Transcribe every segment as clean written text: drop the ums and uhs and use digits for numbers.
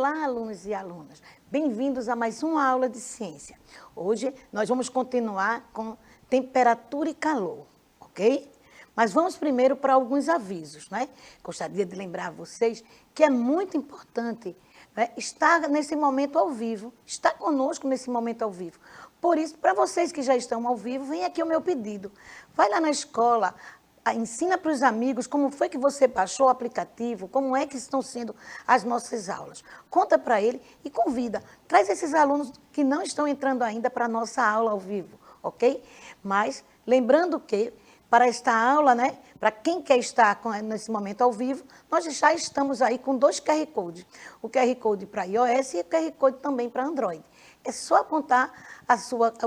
Olá, alunos e alunas. Bem-vindos a mais uma aula de ciência. Hoje nós vamos continuar com temperatura e calor, ok? Mas vamos primeiro para alguns avisos, né? Gostaria de lembrar a vocês que é muito importante, né, estar nesse momento ao vivo, estar conosco nesse momento ao vivo. Por isso, para vocês que já estão ao vivo, vem aqui o meu pedido. Vai lá na escola, ensina para os amigos como foi que você baixou o aplicativo, como é que estão sendo as nossas aulas. Conta para ele e convida. Traz esses alunos que não estão entrando ainda para a nossa aula ao vivo, ok? Mas lembrando que para esta aula, né, para quem quer estar nesse momento ao vivo, nós já estamos aí com 2 QR Codes. O QR Code para iOS e o QR Code também para Android. É só apontar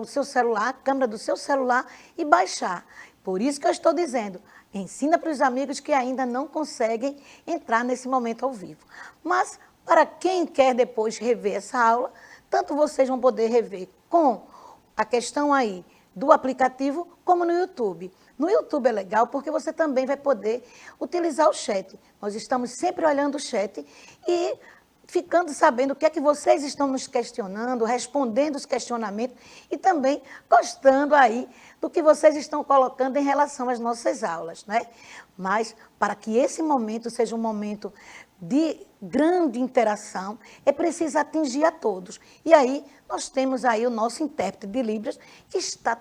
o seu celular, a câmera do seu celular e baixar. Por isso que eu estou dizendo, ensina para os amigos que ainda não conseguem entrar nesse momento ao vivo. Mas, para quem quer depois rever essa aula, tanto vocês vão poder rever com a questão aí do aplicativo, como no YouTube. No YouTube é legal porque você também vai poder utilizar o chat. Nós estamos sempre olhando o chat e ficando sabendo o que é que vocês estão nos questionando, respondendo os questionamentos e também gostando aí do que vocês estão colocando em relação às nossas aulas, né? Mas para que esse momento seja um momento de grande interação, é preciso atingir a todos. E aí nós temos aí o nosso intérprete de Libras que está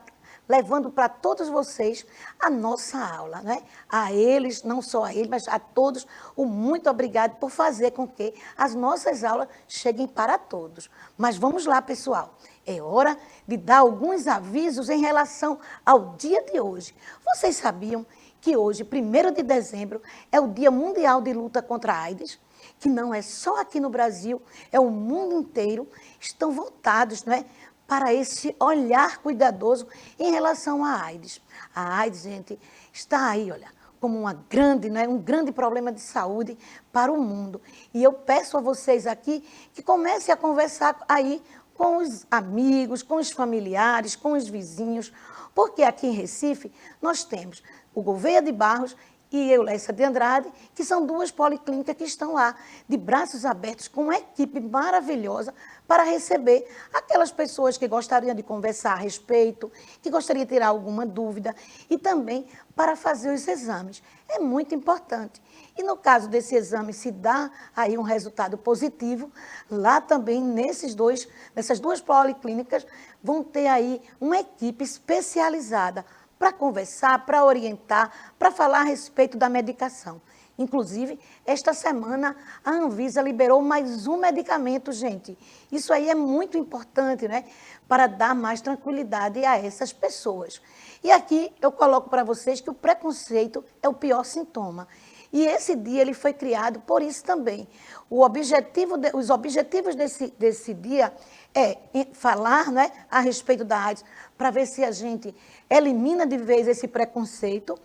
levando para todos vocês a nossa aula, né? A eles, não só a eles, mas a todos, o muito obrigado por fazer com que as nossas aulas cheguem para todos. Mas vamos lá, pessoal. É hora de dar alguns avisos em relação ao dia de hoje. Vocês sabiam que hoje, 1º de dezembro, é o Dia Mundial de Luta contra a AIDS? Que não é só aqui no Brasil, é o mundo inteiro, estão voltados, né, para esse olhar cuidadoso em relação à AIDS. A AIDS, gente, está aí, olha, como uma grande, né, um grande problema de saúde para o mundo. E eu peço a vocês aqui que comecem a conversar aí com os amigos, com os familiares, com os vizinhos, porque aqui em Recife nós temos o Gouveia de Barros e Eulécia de Andrade, que são 2 policlínicas que estão lá, de braços abertos, com uma equipe maravilhosa para receber aquelas pessoas que gostariam de conversar a respeito, que gostariam de tirar alguma dúvida e também para fazer os exames. É muito importante. E no caso desse exame, se dá aí um resultado positivo, lá também nessas 2 policlínicas vão ter aí uma equipe especializada para conversar, para orientar, para falar a respeito da medicação. Inclusive, esta semana, a Anvisa liberou mais um medicamento, gente. Isso aí é muito importante, né? Para dar mais tranquilidade a essas pessoas. E aqui eu coloco para vocês que o preconceito é o pior sintoma. E esse dia ele foi criado por isso também. Os objetivos desse dia é falar, né, a respeito da AIDS, para ver se a gente elimina de vez esse preconceito,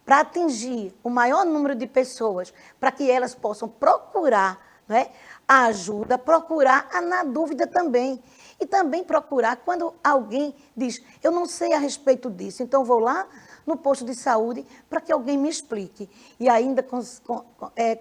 para atingir o maior número de pessoas, para que elas possam procurar, né, a ajuda, procurar na dúvida também. E também procurar quando alguém diz, eu não sei a respeito disso, então vou lá no posto de saúde para que alguém me explique. E ainda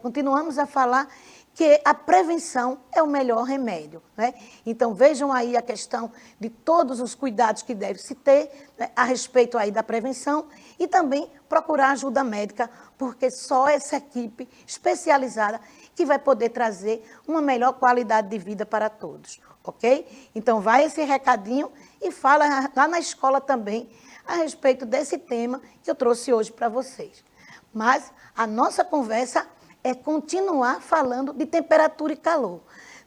continuamos a falar que a prevenção é o melhor remédio, né? Então, vejam aí a questão de todos os cuidados que deve se ter, né, a respeito aí da prevenção e também procurar ajuda médica, porque só essa equipe especializada que vai poder trazer uma melhor qualidade de vida para todos, ok? Então, vai esse recadinho e fala lá na escola também a respeito desse tema que eu trouxe hoje para vocês. Mas a nossa conversa é continuar falando de temperatura e calor.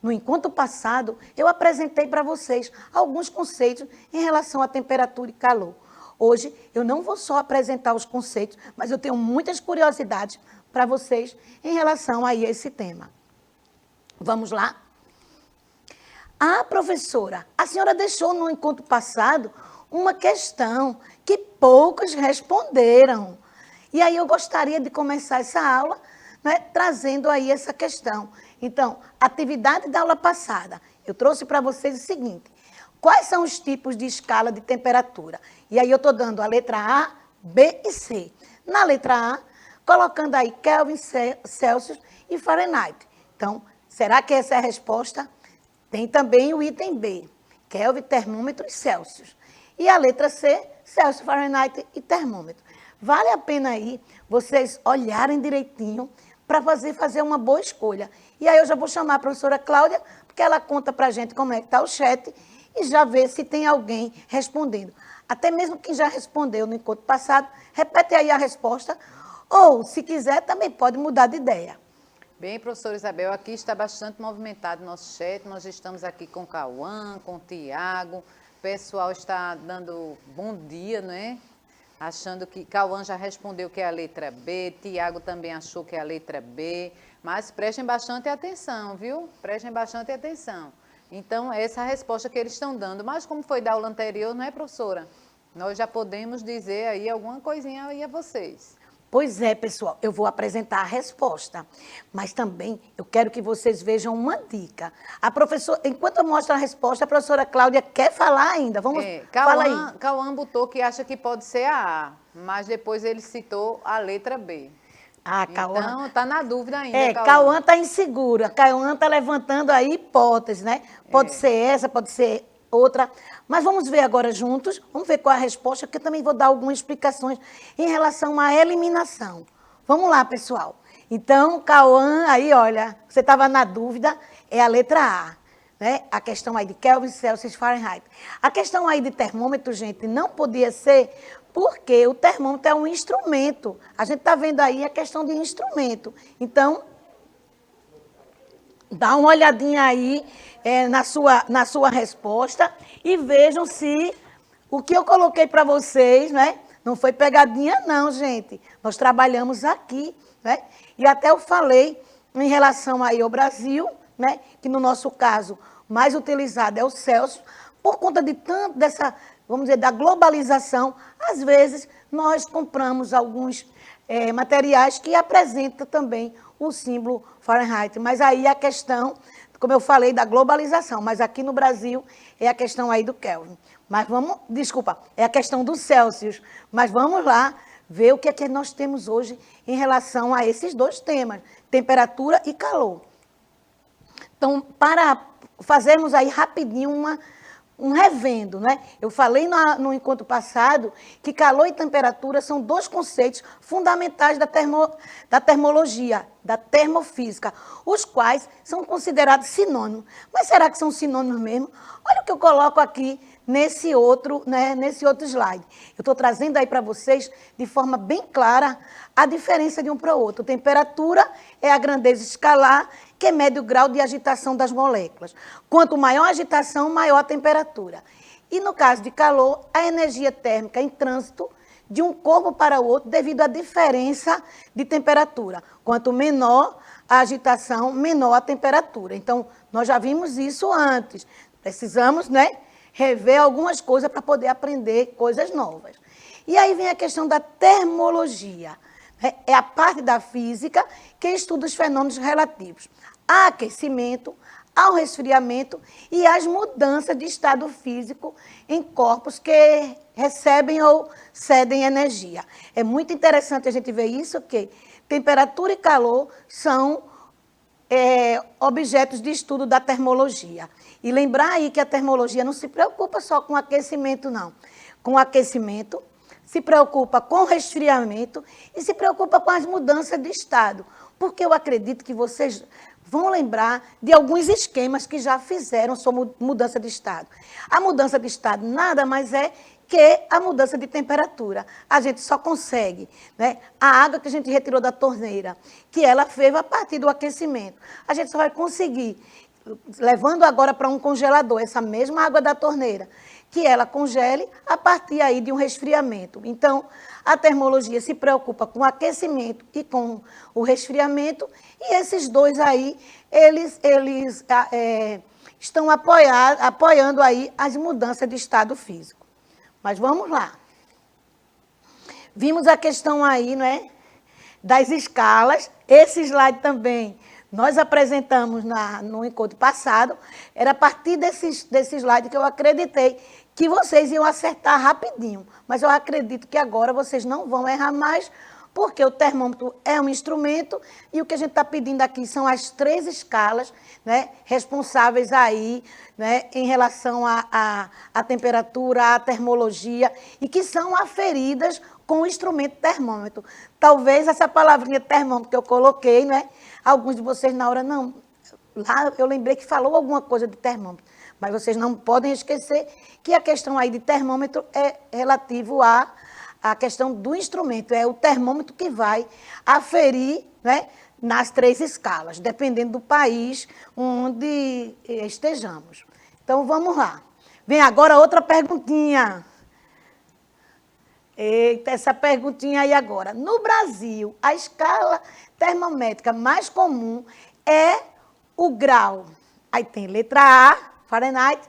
No encontro passado, eu apresentei para vocês alguns conceitos em relação à temperatura e calor. Hoje, eu não vou só apresentar os conceitos, mas eu tenho muitas curiosidades para vocês em relação a esse tema. Vamos lá? Ah, professora, a senhora deixou no encontro passado uma questão que poucos responderam. E aí eu gostaria de começar essa aula, né, trazendo aí essa questão. Então, atividade da aula passada, eu trouxe para vocês o seguinte, quais são os tipos de escala de temperatura? E aí eu estou dando a letra A, B e C. Na letra A, colocando aí Kelvin, Celsius e Fahrenheit. Então, Será que essa é a resposta? Tem também o item B, Kelvin, termômetro e Celsius. E a letra C, Celsius, Fahrenheit e termômetro. Vale a pena aí vocês olharem direitinho para fazer uma boa escolha. E aí eu já vou chamar a professora Cláudia, porque ela conta para a gente como é que está o chat e já vê se tem alguém respondendo. Até mesmo quem já respondeu no encontro passado, repete aí a resposta, ou, se quiser, também pode mudar de ideia. Bem, professora Isabel, aqui está bastante movimentado o nosso chat. Nós estamos aqui com o Cauã, com o Tiago. O pessoal está dando bom dia, não é? Achando que Cauã já respondeu que é a letra B, Tiago também achou que é a letra B. Mas prestem bastante atenção, viu? Prestem bastante atenção. Então, essa é a resposta que eles estão dando. Mas como foi da aula anterior, não é, professora? Nós já podemos dizer aí alguma coisinha aí a vocês. Pois é, pessoal, eu vou apresentar a resposta, mas também eu quero que vocês vejam uma dica. A professora, enquanto eu mostro a resposta, a professora Cláudia quer falar ainda. Vamos, fala aí. Cauã botou que acha que pode ser a A, mas depois ele citou a letra B. Ah, Cauã. Então, está na dúvida ainda, Cauã está insegura. Cauã está levantando aí hipóteses, né? Pode ser essa, pode ser outra. Mas vamos ver agora juntos, vamos ver qual é a resposta, porque eu também vou dar algumas explicações em relação à eliminação. Vamos lá, pessoal. Então, Cauã, aí, olha, você estava na dúvida, é a letra A, né? A questão aí de Kelvin, Celsius, Fahrenheit. A questão aí de termômetro, gente, não podia ser porque o termômetro é um instrumento. A gente está vendo aí a questão de instrumento. Então, dá uma olhadinha aí na sua resposta e vejam se o que eu coloquei para vocês, né? Não foi pegadinha não, gente. Nós trabalhamos aqui, né? E até eu falei em relação aí ao Brasil, né? Que no nosso caso, mais utilizado é o Celsius, por conta de tanto dessa, vamos dizer, da globalização, às vezes nós compramos alguns materiais que apresentam também o símbolo Fahrenheit. Mas aí a questão, como eu falei, da globalização, mas aqui no Brasil é a questão aí do Kelvin. Mas vamos, desculpa, é a questão do Celsius. Mas vamos lá ver o que é que nós temos hoje em relação a esses dois temas, temperatura e calor. Então, para fazermos aí rapidinho um revendo, né? Eu falei no encontro passado que calor e temperatura são dois conceitos fundamentais da termologia, da termofísica, os quais são considerados sinônimos. Mas será que são sinônimos mesmo? Olha o que eu coloco aqui nesse outro, né, nesse outro slide. Eu estou trazendo aí para vocês, de forma bem clara, a diferença de um para o outro. Temperatura é a grandeza escalar, que mede o grau de agitação das moléculas. Quanto maior a agitação, maior a temperatura. E no caso de calor, a energia térmica em trânsito de um corpo para o outro devido à diferença de temperatura. Quanto menor a agitação, menor a temperatura. Então, nós já vimos isso antes. Precisamos, né, rever algumas coisas para poder aprender coisas novas. E aí vem a questão da termologia. É a parte da física que estuda os fenômenos relativos ao aquecimento, ao resfriamento e às mudanças de estado físico em corpos que recebem ou cedem energia. É muito interessante a gente ver isso, que temperatura e calor são objetos de estudo da termologia. E lembrar aí que a termologia não se preocupa só com aquecimento, não. Com aquecimento, se preocupa com resfriamento e se preocupa com as mudanças de estado. Porque eu acredito que vocês vão lembrar de alguns esquemas que já fizeram sobre mudança de estado. A mudança de estado nada mais é que a mudança de temperatura. A gente só consegue, né, a água que a gente retirou da torneira, que ela ferve a partir do aquecimento. A gente só vai conseguir, levando agora para um congelador, essa mesma água da torneira, que ela congele a partir aí de um resfriamento. Então, a termologia se preocupa com o aquecimento e com o resfriamento, e esses dois aí, eles estão apoiando aí as mudanças de estado físico. Mas vamos lá. Vimos a questão aí, não é, das escalas. Esse slide também nós apresentamos no encontro passado. Era a partir desse slide que eu acreditei que vocês iam acertar rapidinho. Mas eu acredito que agora vocês não vão errar mais, Porque o termômetro é um instrumento e o que a gente está pedindo aqui são as 3 escalas, né, responsáveis aí, né, em relação à temperatura, à termologia, e que são aferidas com o instrumento termômetro. Talvez essa palavrinha termômetro que eu coloquei, né, alguns de vocês na hora, não, lá eu lembrei que falou alguma coisa de termômetro, mas vocês não podem esquecer que a questão aí de termômetro é relativo à questão do instrumento, é o termômetro que vai aferir, né, nas 3 escalas, dependendo do país onde estejamos. Então, vamos lá. Vem agora outra perguntinha. Eita, essa perguntinha aí agora. No Brasil, a escala termométrica mais comum é o grau. Aí tem letra A, Fahrenheit,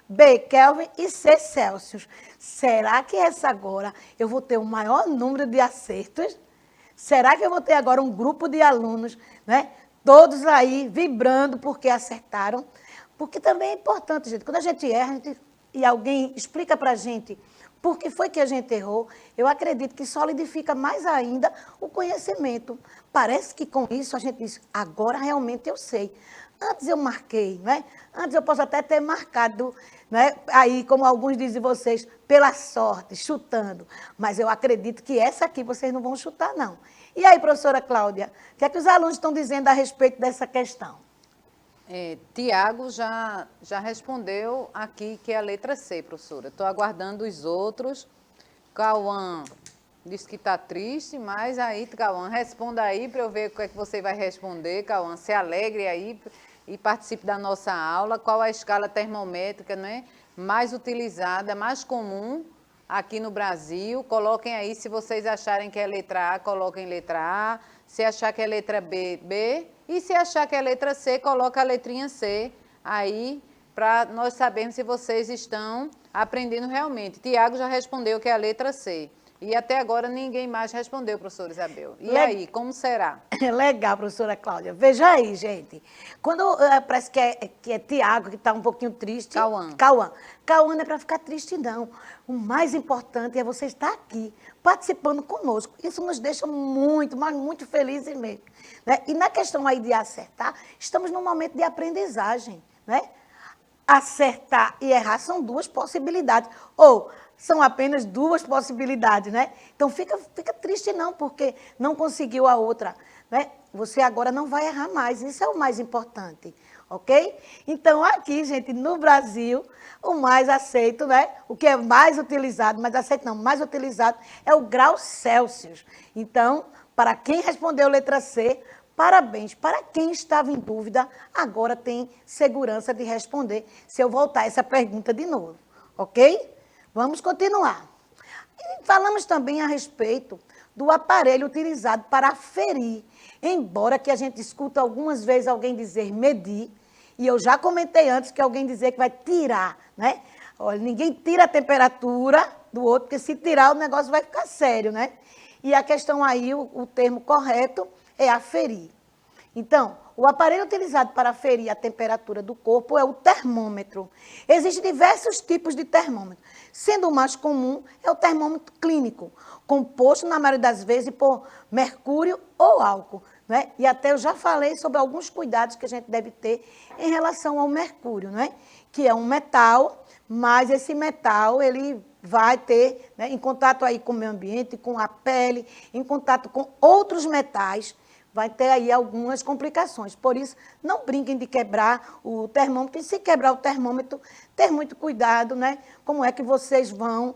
B, Kelvin e C, Celsius. Será que essa agora eu vou ter o maior número de acertos? Será que eu vou ter agora um grupo de alunos, né? Todos aí vibrando porque acertaram? Porque também é importante, gente, quando a gente erra e alguém explica para a gente por que foi que a gente errou, eu acredito que solidifica mais ainda o conhecimento. Parece que com isso a gente diz, agora realmente eu sei. Antes eu marquei, né? Antes eu posso até ter marcado, né? Aí, como alguns dizem vocês, pela sorte, chutando. Mas eu acredito que essa aqui vocês não vão chutar, não. E aí, professora Cláudia, o que é que os alunos estão dizendo a respeito dessa questão? Tiago já respondeu aqui que é a letra C, professora. Estou aguardando os outros. Cauã disse que está triste, mas aí, Cauã, responda aí para eu ver o que é que você vai responder. Cauã, se alegre aí e participe da nossa aula. Qual a escala termométrica, né, mais utilizada, mais comum aqui no Brasil? Coloquem aí, se vocês acharem que é letra A, coloquem letra A. Se achar que é letra B, B. E se achar que é letra C, coloca a letrinha C aí, para nós sabermos se vocês estão aprendendo realmente. Tiago já respondeu que é a letra C. E até agora ninguém mais respondeu, professora Isabel. E aí, como será? Legal, professora Cláudia. Veja aí, gente. Quando parece que é Tiago que está um pouquinho triste. Cauã. Cauã não é para ficar triste, não. O mais importante é você estar aqui, participando conosco. Isso nos deixa muito, mas muito felizes mesmo. Né? E na questão aí de acertar, estamos num momento de aprendizagem, né? Acertar e errar são 2 possibilidades. Ou são apenas 2 possibilidades, né? Então, fica triste não, porque não conseguiu a outra, né? Você agora não vai errar mais, isso é o mais importante, ok? Então, aqui, gente, no Brasil, o mais aceito, né? O que é mais utilizado, mais aceito não, mais utilizado é o grau Celsius. Então, para quem respondeu letra C, parabéns. Para quem estava em dúvida, agora tem segurança de responder se eu voltar essa pergunta de novo, ok? Vamos continuar. E falamos também a respeito do aparelho utilizado para aferir, embora que a gente escuta algumas vezes alguém dizer medir, e eu já comentei antes que alguém dizer que vai tirar, né? Olha, ninguém tira a temperatura do outro, porque se tirar o negócio vai ficar sério, né? E a questão aí, o termo correto é aferir. Então, o aparelho utilizado para aferir a temperatura do corpo é o termômetro. Existem diversos tipos de termômetro, sendo o mais comum é o termômetro clínico, composto, na maioria das vezes, por mercúrio ou álcool, né? E até eu já falei sobre alguns cuidados que a gente deve ter em relação ao mercúrio, né? Que é um metal, mas esse metal, ele vai ter, né, em contato aí com o meio ambiente, com a pele, em contato com outros metais, vai ter aí algumas complicações. Por isso, não brinquem de quebrar o termômetro. E se quebrar o termômetro, ter muito cuidado, né? Como é que vocês vão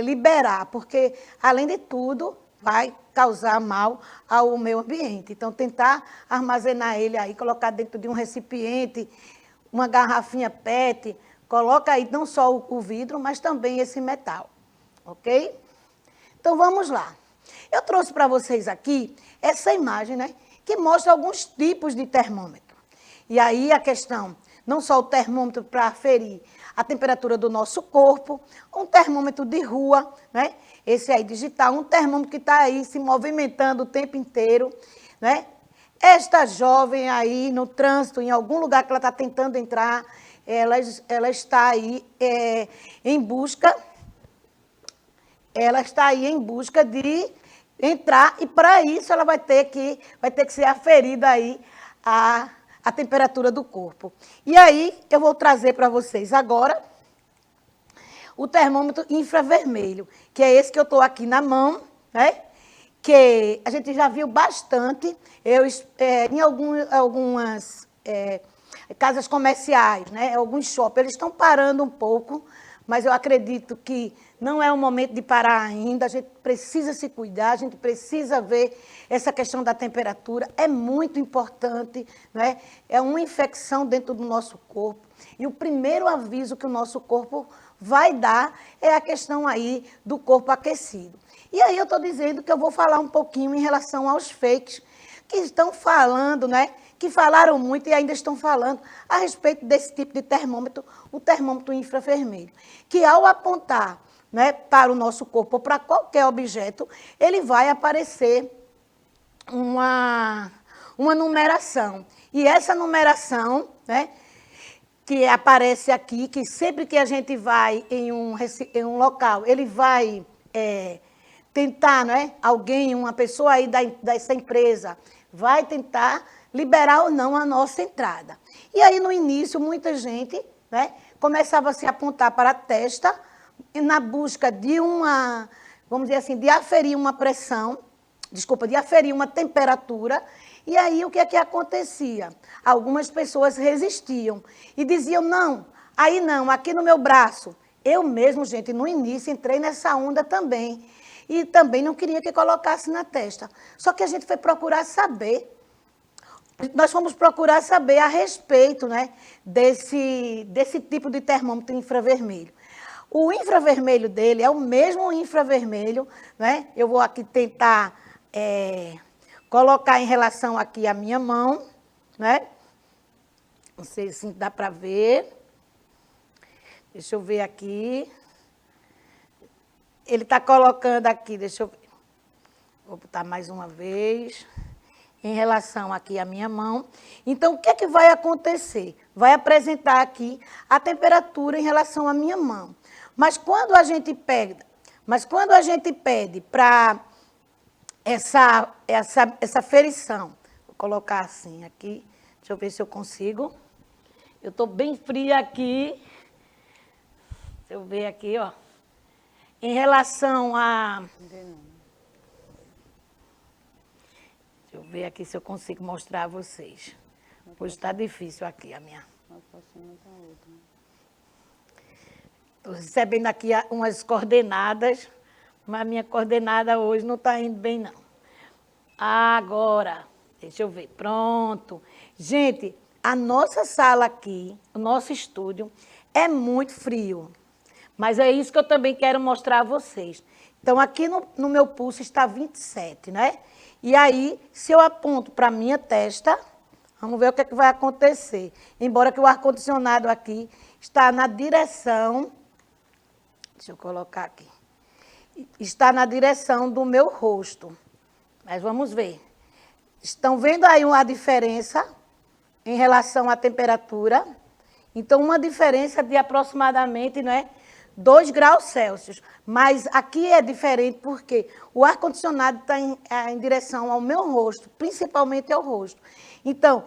liberar, porque, além de tudo, vai causar mal ao meio ambiente. Então, tentar armazenar ele aí, colocar dentro de um recipiente, uma garrafinha PET, coloca aí não só o vidro, mas também esse metal, ok? Então, vamos lá. Eu trouxe para vocês aqui essa imagem, né, que mostra alguns tipos de termômetro. E aí a questão, não só o termômetro para aferir a temperatura do nosso corpo, um termômetro de rua, né, esse aí digital, um termômetro que está aí se movimentando o tempo inteiro, né. Esta jovem aí no trânsito, em algum lugar que ela está tentando entrar, ela está aí em busca de entrar e para isso ela vai ter que ser aferida aí a temperatura do corpo. E aí eu vou trazer para vocês agora o termômetro infravermelho, que é esse que eu estou aqui na mão, né? Que a gente já viu bastante em algumas casas comerciais, né? Alguns shoppings, eles estão parando um pouco, mas eu acredito que não é o momento de parar ainda, a gente precisa se cuidar, a gente precisa ver essa questão da temperatura, é muito importante, né? É uma infecção dentro do nosso corpo, e o primeiro aviso que o nosso corpo vai dar é a questão aí do corpo aquecido. E aí eu estou dizendo que eu vou falar um pouquinho em relação aos fakes que estão falando, né? Que falaram muito e ainda estão falando a respeito desse tipo de termômetro, o termômetro infravermelho, que ao apontar, né, para o nosso corpo ou para qualquer objeto, ele vai aparecer uma numeração. E essa numeração, né, que aparece aqui, que sempre que a gente vai em um local, ele vai tentar, né, uma pessoa aí dessa empresa, vai tentar liberar ou não a nossa entrada. E aí, no início, muita gente, né, começava a se apontar para a testa, na busca de vamos dizer assim, de aferir uma pressão, de aferir uma temperatura. E aí, o que é que acontecia? Algumas pessoas resistiam e diziam, não, aqui no meu braço. Eu mesmo, gente, no início, entrei nessa onda também. E também não queria que colocasse na testa. Só que a gente foi procurar saber. Nós fomos procurar saber a respeito, né, desse tipo de termômetro infravermelho. O infravermelho dele é o mesmo infravermelho, né? Eu vou aqui tentar colocar em relação aqui a minha mão, né? Não sei se dá para ver. Deixa eu ver aqui. Ele está colocando aqui, deixa eu ver. Vou botar mais uma vez. Em relação aqui à minha mão. Então, o que é que vai acontecer? Vai apresentar aqui a temperatura em relação à minha mão. Mas quando a gente pede para essa ferição, vou colocar assim aqui, deixa eu ver se eu consigo. Eu estou bem fria aqui. Deixa eu ver aqui, ó. Em relação a... Deixa eu ver aqui se eu consigo mostrar a vocês. Hoje está difícil aqui a minha. Estou recebendo aqui umas coordenadas, mas a minha coordenada hoje não está indo bem, não. Agora, deixa eu ver. Pronto. Gente, a nossa sala aqui, o nosso estúdio, é muito frio. Mas é isso que eu também quero mostrar a vocês. Então, aqui no meu pulso está 27, né? E aí, se eu aponto para a minha testa, vamos ver o que é que vai acontecer. Embora que o ar-condicionado aqui está na direção... Deixa eu colocar aqui. Está na direção do meu rosto. Mas vamos ver. Estão vendo aí uma diferença em relação à temperatura? Então, uma diferença de aproximadamente, né, 2 graus Celsius. Mas aqui é diferente porque o ar-condicionado está em direção ao meu rosto, principalmente ao rosto. Então,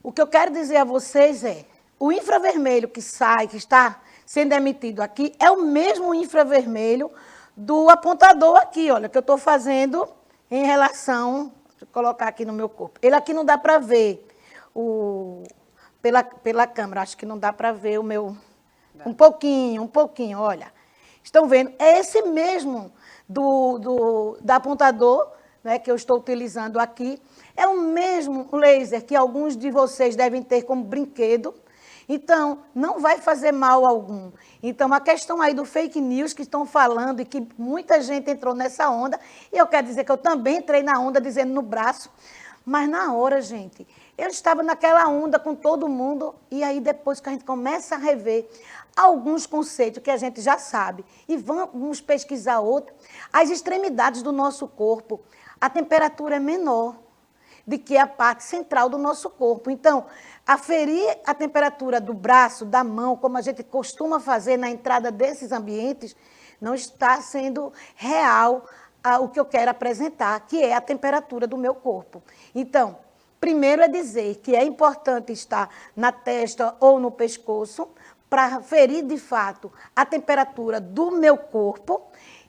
o que eu quero dizer a vocês é, o infravermelho que está sendo emitido aqui, é o mesmo infravermelho do apontador aqui, olha, que eu estou fazendo em relação... Deixa eu colocar aqui no meu corpo. Ele aqui não dá para ver pela câmera, acho que não dá para ver o meu... Um pouquinho, olha. Estão vendo? É esse mesmo da apontador, né, que eu estou utilizando aqui. É o mesmo laser que alguns de vocês devem ter como brinquedo. Então, não vai fazer mal algum. Então, a questão aí do fake news que estão falando e que muita gente entrou nessa onda, e eu quero dizer que eu também entrei na onda dizendo no braço, mas na hora, gente, eu estava naquela onda com todo mundo, e aí depois que a gente começa a rever alguns conceitos que a gente já sabe, e vamos pesquisar outro, as extremidades do nosso corpo, a temperatura é menor do que a parte central do nosso corpo. Então, aferir a temperatura do braço, da mão, como a gente costuma fazer na entrada desses ambientes, não está sendo real o que eu quero apresentar, que é a temperatura do meu corpo. Então, primeiro é dizer que é importante estar na testa ou no pescoço para ferir, de fato, a temperatura do meu corpo.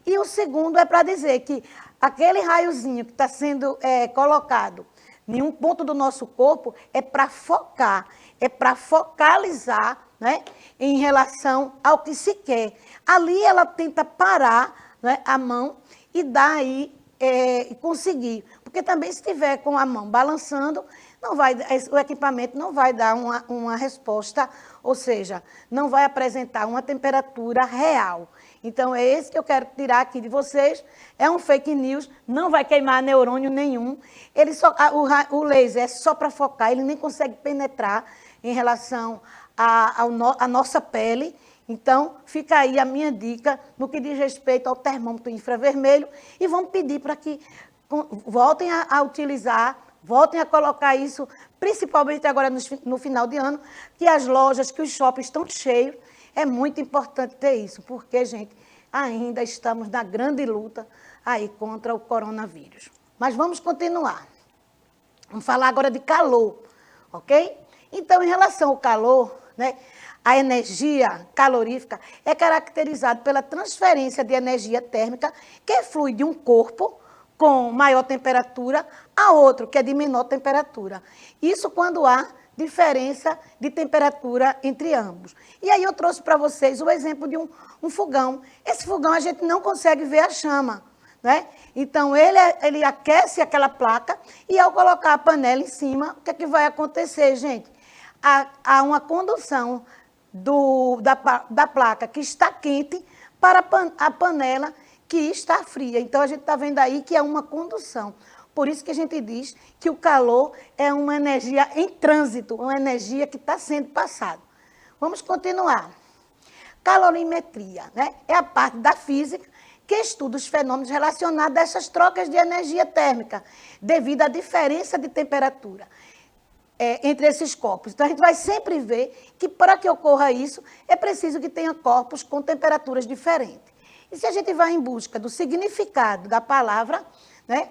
E o segundo é para dizer que aquele raiozinho que está sendo colocado em um ponto do nosso corpo é para focar, é para focalizar, né, em relação ao que se quer. Ali ela tenta parar, né, a mão e dar aí, conseguir. Porque também se estiver com a mão balançando, não vai, o equipamento não vai dar uma resposta, ou seja, não vai apresentar uma temperatura real. Então, é esse que eu quero tirar aqui de vocês. É um fake news, não vai queimar neurônio nenhum. O laser é só para focar, ele nem consegue penetrar em relação à nossa pele. Então, fica aí a minha dica no que diz respeito ao termômetro infravermelho e vamos pedir para que voltem a utilizar, voltem a colocar isso, principalmente agora no final de ano, que as lojas, que os shoppings estão cheios. É muito importante ter isso, porque, gente, ainda estamos na grande luta aí contra o coronavírus. Mas vamos continuar. Vamos falar agora de calor, ok? Então, em relação ao calor, né, a energia calorífica é caracterizada pela transferência de energia térmica que flui de um corpo com maior temperatura a outro, que é de menor temperatura. Isso quando há diferença de temperatura entre ambos. E aí eu trouxe para vocês o exemplo de um fogão. Esse fogão a gente não consegue ver a chama, né? Então, ele aquece aquela placa e ao colocar a panela em cima, o que é que vai acontecer, gente? Há uma condução da placa que está quente para a panela que está fria. Então, a gente está vendo aí que é uma condução. Por isso que a gente diz que o calor é uma energia em trânsito, uma energia que está sendo passada. Vamos continuar. Calorimetria, né? É a parte da física que estuda os fenômenos relacionados a essas trocas de energia térmica, devido à diferença de temperatura entre esses corpos. Então, a gente vai sempre ver que, para que ocorra isso, é preciso que tenha corpos com temperaturas diferentes. E se a gente vai em busca do significado da palavra, né?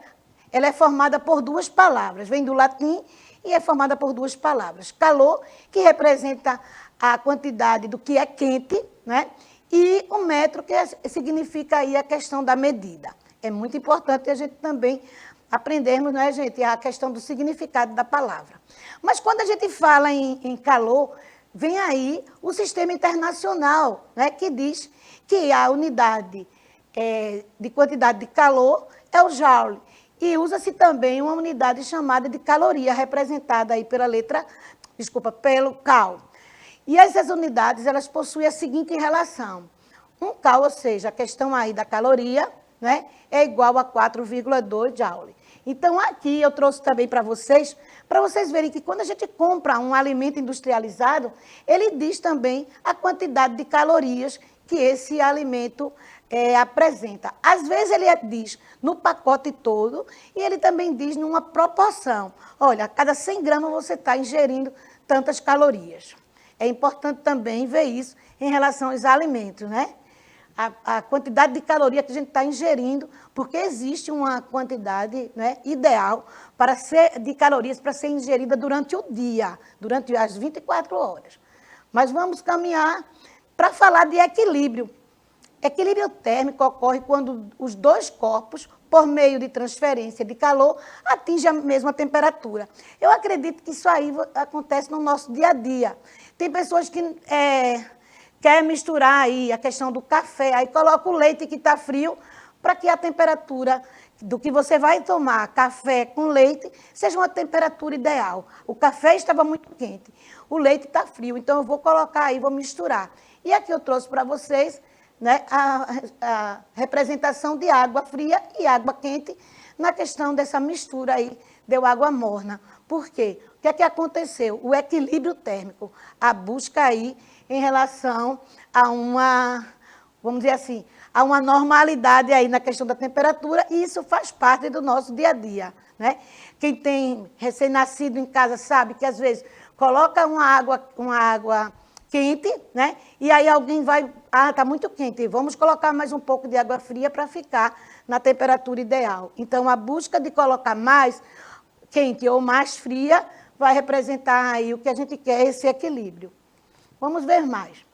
Ela é formada por duas palavras, vem do latim e é formada por duas palavras. Calor, que representa a quantidade do que é quente, né? E o metro, que significa aí a questão da medida. É muito importante a gente também aprendermos, né, gente, a questão do significado da palavra. Mas quando a gente fala em calor, vem aí o sistema internacional, né, que diz que a unidade de quantidade de calor é o joule. E usa-se também uma unidade chamada de caloria, representada aí pelo cal. E essas unidades, elas possuem a seguinte relação. Um cal, ou seja, a questão aí da caloria, né, é igual a 4,2 joule. Então, aqui eu trouxe também para vocês verem que quando a gente compra um alimento industrializado, ele diz também a quantidade de calorias que esse alimento apresenta. Às vezes ele diz no pacote todo e ele também diz numa proporção. Olha, a cada 100 gramas você está ingerindo tantas calorias. É importante também ver isso em relação aos alimentos, né? A quantidade de caloria que a gente está ingerindo, porque existe uma quantidade, né, ideal de calorias para ser ingerida durante o dia, durante as 24 horas. Mas vamos caminhar para falar de equilíbrio. Equilíbrio térmico ocorre quando os dois corpos, por meio de transferência de calor, atingem a mesma temperatura. Eu acredito que isso aí acontece no nosso dia a dia. Tem pessoas que querem misturar aí a questão do café, aí coloca o leite que está frio, para que a temperatura do que você vai tomar, café com leite, seja uma temperatura ideal. O café estava muito quente, o leite está frio, então eu vou colocar aí, vou misturar. E aqui eu trouxe para vocês, né, a representação de água fria e água quente na questão dessa mistura aí, deu água morna. Por quê? O que é que aconteceu? O equilíbrio térmico, a busca aí em relação a vamos dizer assim, a uma normalidade aí na questão da temperatura, e isso faz parte do nosso dia a dia, né? Quem tem recém-nascido em casa sabe que às vezes coloca uma água quente, né? E aí alguém vai, está muito quente, vamos colocar mais um pouco de água fria para ficar na temperatura ideal. Então, a busca de colocar mais quente ou mais fria vai representar aí o que a gente quer, esse equilíbrio. Vamos ver mais.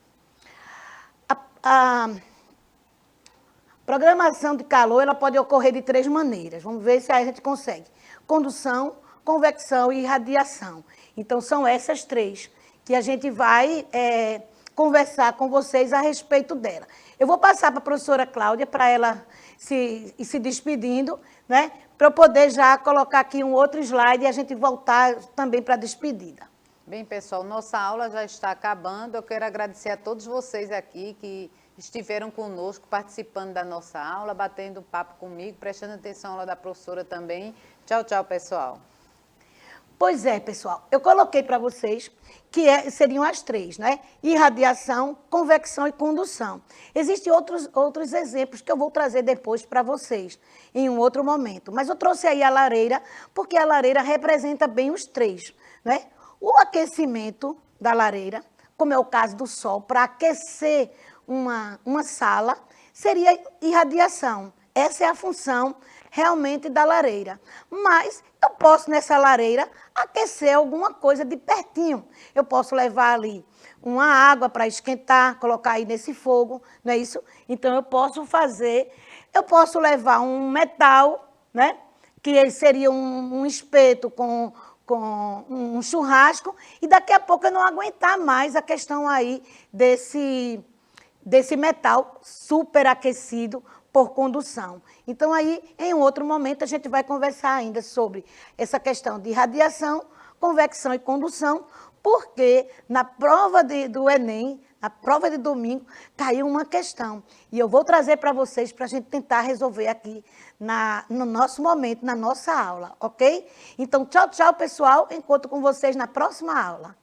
A programação de calor ela pode ocorrer de 3 maneiras. Vamos ver se a gente consegue. Condução, convecção e irradiação. Então, são essas 3 que a gente vai conversar com vocês a respeito dela. Eu vou passar para a professora Cláudia para ela ir se despedindo, né? Para eu poder já colocar aqui um outro slide e a gente voltar também para a despedida. Bem, pessoal, nossa aula já está acabando. Eu quero agradecer a todos vocês aqui que estiveram conosco, participando da nossa aula, batendo um papo comigo, prestando atenção à aula da professora também. Tchau, tchau, pessoal. Pois é, pessoal, eu coloquei para vocês que seriam as 3, né? Irradiação, convecção e condução. Existem outros exemplos que eu vou trazer depois para vocês, em um outro momento. Mas eu trouxe aí a lareira, porque a lareira representa bem os 3, né? O aquecimento da lareira, como é o caso do sol, para aquecer uma sala, seria irradiação. Essa é a função realmente da lareira. Mas eu posso, nessa lareira, aquecer alguma coisa de pertinho. Eu posso levar ali uma água para esquentar, colocar aí nesse fogo, não é isso? Então, eu posso levar um metal, né? Que seria um espeto com um churrasco, e daqui a pouco eu não aguentar mais a questão aí desse metal superaquecido por condução. Então, aí, em um outro momento, a gente vai conversar ainda sobre essa questão de radiação, convecção e condução, porque na prova do Enem, na prova de domingo, caiu uma questão. E eu vou trazer para vocês, para a gente tentar resolver aqui no nosso momento, na nossa aula, ok? Então, tchau, tchau, pessoal. Encontro com vocês na próxima aula.